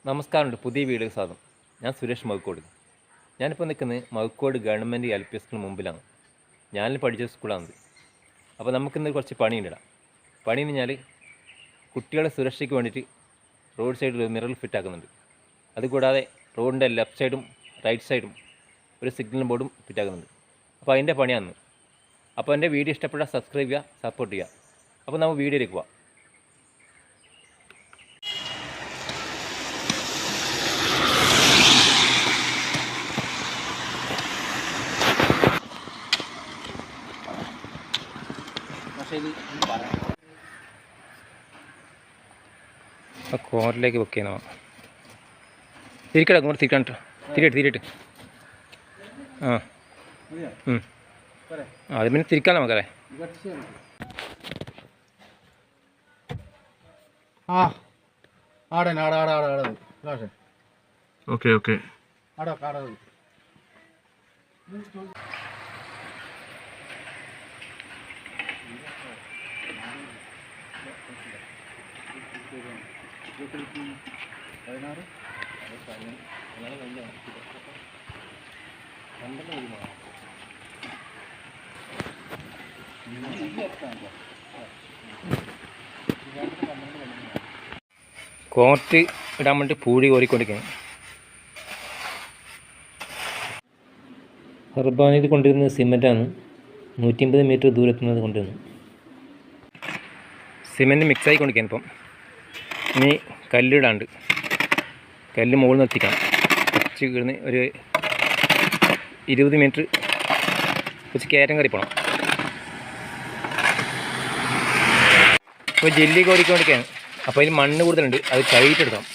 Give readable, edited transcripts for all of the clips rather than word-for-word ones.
നമസ്കാരമുണ്ട്. പുതിയ വീഡിയോ സ്വാഗതം. ഞാൻ സുരേഷ് മൗക്കോട്. ഞാനിപ്പോൾ നിൽക്കുന്നത് മൗക്കോട് ഗവൺമെൻറ് LP സ്കൂളിന് മുമ്പിലാണ്. ഞാനിൽ പഠിച്ച സ്കൂളാണിത്. അപ്പോൾ നമുക്കിന്ന് കുറച്ച് പണിയുണ്ടിടാം. പണി എന്ന് പറഞ്ഞാൽ കുട്ടികളുടെ സുരക്ഷയ്ക്ക് വേണ്ടിയിട്ട് റോഡ് സൈഡിൽ ഒരു മിറർ ഫിറ്റ് ആക്കുന്നുണ്ട്. അതുകൂടാതെ റോഡിൻ്റെ ലെഫ്റ്റ് സൈഡും റൈറ്റ് സൈഡും ഒരു സിഗ്നൽ ബോർഡും ഫിറ്റ് ആക്കുന്നുണ്ട്. അപ്പോൾ അതിൻ്റെ പണിയാണ്. അപ്പോൾ എൻ്റെ വീഡിയോ ഇഷ്ടപ്പെട്ടാൽ സബ്സ്ക്രൈബ് ചെയ്യുക, സപ്പോർട്ട് ചെയ്യുക. അപ്പോൾ നമുക്ക് വീഡിയോയിലേക്ക് പോവാം. ആ കോറിലേക്ക് ബുക്ക് ചെയ്യുന്ന തിരിക്കട അങ്ങോട്ട് തിരിക്കാട്ടോ. തിരിയിട്ട് ആ അത് പിന്നെ തിരിക്കാൻ നമുക്കല്ലേ. ഓക്കെ ഓക്കെ കോർട്ട് ഇടാൻ വേണ്ടി പൂഴി കോരിക്കൊണ്ടിരിക്കുന്നു. ഹർബാനിൽ കൊണ്ടുവരുന്നത് സിമെൻറ്റാണ്. 150 മീറ്റർ ദൂരത്തുനിന്ന് കൊണ്ടുവരുന്നു. സിമെൻറ്റ് മിക്സായി കൊണ്ടിരിക്കാൻ. ഇപ്പം ഇനി കല്ലിടാണ്ട് കല്ല് മുകളിൽ നിർത്തിക്കണം. കുറച്ച് കിടന്ന് ഒരു 20 മീറ്റർ കുറച്ച് കയറ്റം കയറി പോകണം. ഇപ്പോൾ ജെല്ലി കോരിക്കൊണ്ടിരിക്കുകയാണ്. അപ്പോൾ അതിൽ മണ്ണ് കൂടുതലുണ്ട്, അത് കഴുകിയിട്ടെടുക്കണം.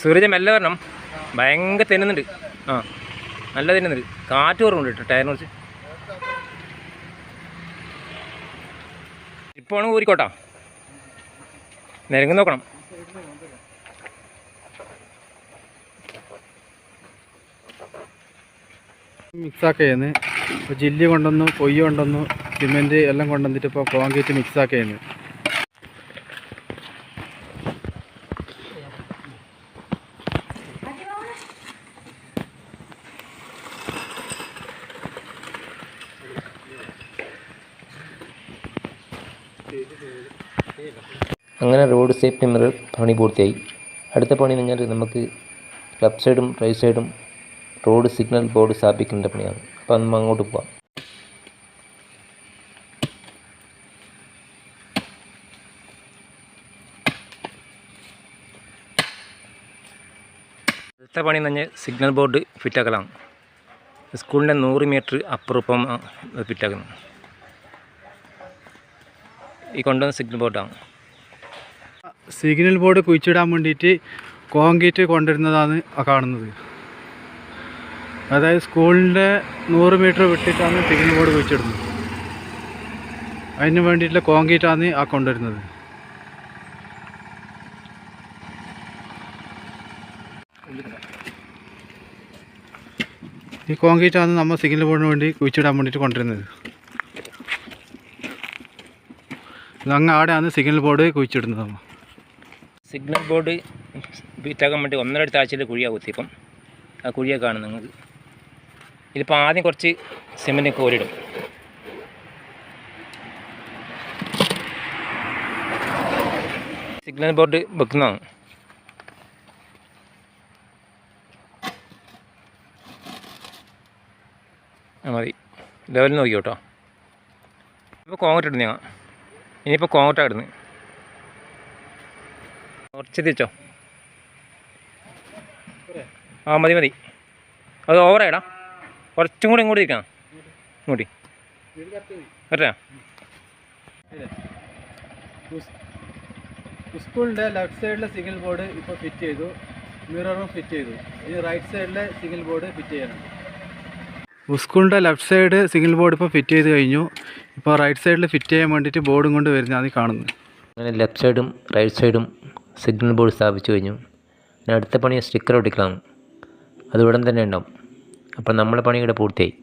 സൂരജ് മെല്ലെ വരണം, ഭയങ്കര തിന്നുന്നുണ്ട്. നല്ല തിന്നുന്നുണ്ട്. കാറ്റ് കുറവുണ്ട് കേട്ടോ ടയറിനെ കുറിച്ച്. ഇപ്പോൾ ഊരിക്കോട്ടാ, നിരങ്ങി നോക്കണം. മിക്സാക്കിയെന്ന് ഇപ്പോൾ ജില്ലി കൊണ്ടുവന്നു, പൊയ്യ കൊണ്ടുവന്നു, സിമെൻറ്റ് എല്ലാം കൊണ്ടുവന്നിട്ട് ഇപ്പോൾ കോൺക്രീറ്റ് മിക്സാക്കിയെന്ന്. അങ്ങനെ റോഡ് സേഫ്റ്റി മിറർ പണി പൂർത്തിയായി. അടുത്ത പണി എന്ന് പറഞ്ഞാൽ നമുക്ക് ലെഫ്റ്റ് സൈഡും റൈറ്റ് സൈഡും റോഡ് സിഗ്നൽ ബോർഡ് സ്ഥാപിക്കേണ്ട പണിയാണ്. അപ്പോൾ നമ്മൾ അങ്ങോട്ട് പോവാം. അടുത്ത പണി എന്ന് പറഞ്ഞാൽ സിഗ്നൽ ബോർഡ് ഫിറ്റാക്കലാണ്. സ്കൂളിൻ്റെ 100 മീറ്റർ അപ്പുറം ഫിറ്റാക്കുന്നു. ഈ കൊണ്ടുവന്ന സിഗ്നൽ ബോർഡാണ്. സിഗ്നൽ ബോർഡ് കുഴിച്ചിടാൻ വേണ്ടിയിട്ട് കോൺക്രീറ്റ് കൊണ്ടുവരുന്നതാണ് കാണുന്നത്. അതായത് സ്കൂളിൻ്റെ 100 മീറ്റർ വിട്ടിട്ടാണ് സിഗ്നൽ ബോർഡ് കുഴിച്ചിടുന്നത്. അതിന് വേണ്ടിയിട്ടുള്ള കോൺക്രീറ്റാണ് ആ കൊണ്ടുവരുന്നത്. ഈ കോൺക്രീറ്റാണ് നമ്മൾ സിഗ്നൽ ബോർഡിന് വേണ്ടി കുഴിച്ചിടാൻ വേണ്ടിയിട്ട് കൊണ്ടുവരുന്നത്. അങ്ങ് ആടെയാണ് സിഗ്നൽ ബോർഡ് കുഴിച്ചിടുന്നത്. നമ്മൾ സിഗ്നൽ ബോർഡ് ഫിറ്റാക്കാൻ വേണ്ടി 1.5 ആഴ്ചയിൽ കുഴിയാണ് കുത്തിയപ്പം ആ കുഴിയാണ് കാണുന്നത് നിങ്ങൾക്ക്. ഇതിപ്പോൾ ആദ്യം കുറച്ച് സിമെൻറ്റ് കോരിടും. സിഗ്നൽ ബോർഡ് വെക്കുന്നതാണ്. മതി, ലെവലിൽ നോക്കി കേട്ടോ. ഇപ്പോൾ കോൺക്രീറ്റ് ഇടുന്ന ഞങ്ങൾ. ഇനിയിപ്പോൾ കോൺക്രീറ്റാണ് ഇടുന്നത്. കുറച്ച് തിരിച്ചോ. മതി. അത് ഓവറായിടാ. കുറച്ചും കൂടി ഇങ്ങോട്ട് ഇരിക്കണം. ഇങ്ങോട്ട് പറ്റാ. സ്കൂളിൻ്റെ ലെഫ്റ്റ് സൈഡിലെ സിഗ്നൽ ബോർഡ് ഇപ്പോൾ ഫിറ്റ് ചെയ്തു, മിററും ഫിറ്റ് ചെയ്തു. ഇനി റൈറ്റ് സൈഡിലെ സിഗ്നൽ ബോർഡ് ഫിറ്റ് ചെയ്യണം. സ്കൂളിൻ്റെ ലെഫ്റ്റ് സൈഡ് സിഗ്നൽ ബോർഡ് ഇപ്പോൾ ഫിറ്റ് ചെയ്ത് കഴിഞ്ഞു. ഇപ്പോൾ റൈറ്റ് സൈഡിൽ ഫിറ്റ് ചെയ്യാൻ വേണ്ടിയിട്ട് ബോർഡും കൊണ്ട് വരുന്നതാണ് ഈ കാണുന്നത്. അങ്ങനെ ലെഫ്റ്റ് സൈഡും റൈറ്റ് സൈഡും സിഗ്നൽ ബോർഡ് സ്ഥാപിച്ചു കഴിഞ്ഞു. പിന്നെ അടുത്ത പണി സ്റ്റിക്കർ ഒട്ടിക്കലാണ്. അത് ഉടൻ തന്നെ ഉണ്ടാവും. അപ്പോൾ നമ്മളെ പണി ഇവിടെ പൂർത്തിയായി.